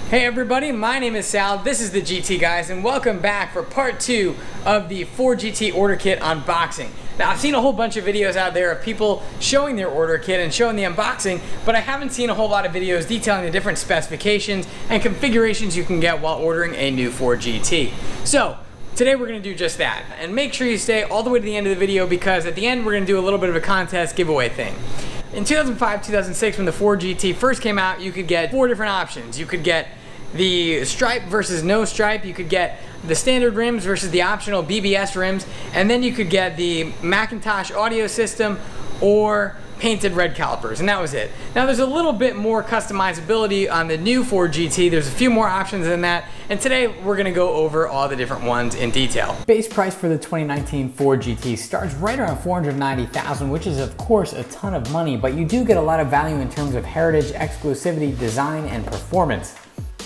Hey everybody, my name is Sal, this is the GT Guys, and welcome back for part 2 of the Ford GT order kit unboxing. Now I've seen a whole bunch of videos out there of people showing their order kit and showing the unboxing, but I haven't seen a whole lot of videos detailing the different specifications and configurations you can get while ordering a new Ford GT. So, today we're going to do just that, and make sure you stay all the way to the end of the video because at the end we're going to do a little bit of a contest giveaway thing. In 2005-2006, when the Ford GT first came out, you could get 4 different options. You could get the stripe versus no stripe, you could get the standard rims versus the optional BBS rims, and then you could get the Macintosh audio system or painted red calipers, and that was it. Now there's a little bit more customizability on the new Ford GT. There's a few more options than that, and today we're gonna go over all the different ones in detail. Base price for the 2019 Ford GT starts right around $490,000, which is of course a ton of money, but you do get a lot of value in terms of heritage, exclusivity, design, and performance.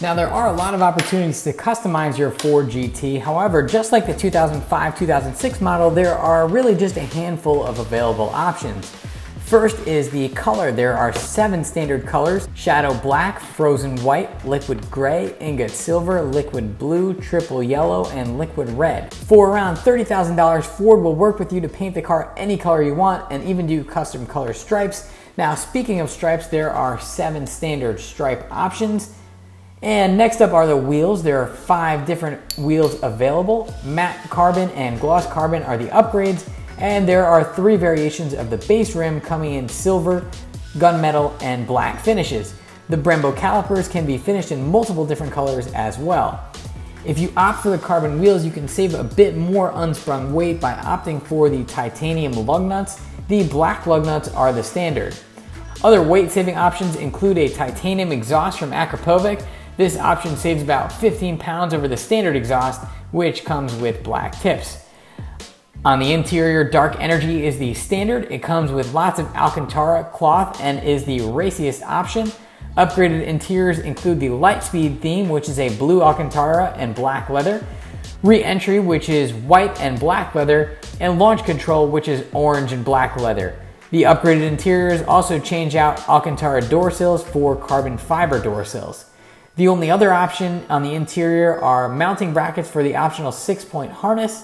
Now there are a lot of opportunities to customize your Ford GT. However, just like the 2005-2006 model, there are really just a handful of available options. First is the color. There are 7 standard colors: shadow black, frozen white, liquid gray, ingot silver, liquid blue, triple yellow, and liquid red. For around $30,000, Ford will work with you to paint the car any color you want and even do custom color stripes. Now speaking of stripes, there are 7 standard stripe options. And next up are the wheels. There are 5 different wheels available. Matte carbon and gloss carbon are the upgrades, and there are 3 variations of the base rim coming in silver, gunmetal, and black finishes. The Brembo calipers can be finished in multiple different colors as well. If you opt for the carbon wheels, you can save a bit more unsprung weight by opting for the titanium lug nuts. The black lug nuts are the standard. Other weight-saving options include a titanium exhaust from Akrapovic. This option saves about 15 pounds over the standard exhaust, which comes with black tips. On the interior, Dark Energy is the standard. It comes with lots of Alcantara cloth and is the raciest option. Upgraded interiors include the Lightspeed theme, which is a blue Alcantara and black leather, Re-entry, which is white and black leather, and Launch Control, which is orange and black leather. The upgraded interiors also change out Alcantara door sills for carbon fiber door sills. The only other option on the interior are mounting brackets for the optional 6-point harness,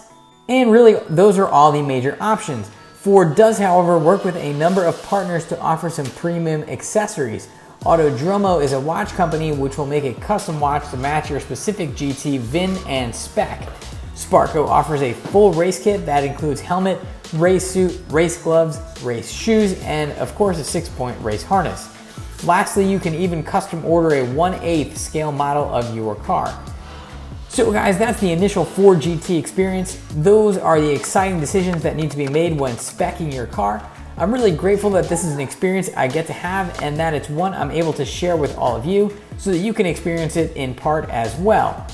and really those are all the major options. Ford does, however, work with a number of partners to offer some premium accessories. Autodromo is a watch company which will make a custom watch to match your specific GT VIN and spec. Sparco offers a full race kit that includes helmet, race suit, race gloves, race shoes, and of course a 6-point race harness. Lastly, you can even custom order a 1/8 scale model of your car. So guys, that's the initial Ford GT experience. Those are the exciting decisions that need to be made when speccing your car. I'm really grateful that this is an experience I get to have and that it's one I'm able to share with all of you so that you can experience it in part as well.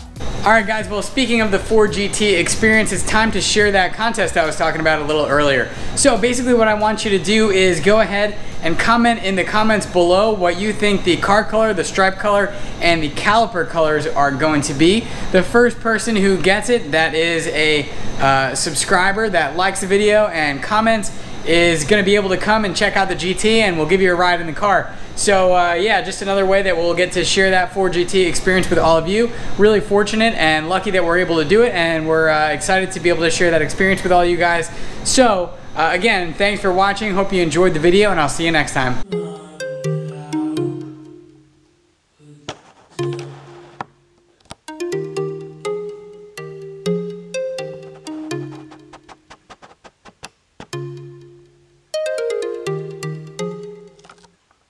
Alright guys, well speaking of the Ford GT experience, it's time to share that contest I was talking about a little earlier. So basically what I want you to do is go ahead and comment in the comments below what you think the car color, the stripe color, and the caliper colors are going to be. The first person who gets it, that is a subscriber that likes the video and comments, is going to be able to come and check out the GT and we'll give you a ride in the car. So yeah, just another way that we'll get to share that Ford GT experience with all of you. Really fortunate and lucky that we're able to do it, and we're excited to be able to share that experience with all you guys. So again, thanks for watching. Hope you enjoyed the video, and I'll see you next time.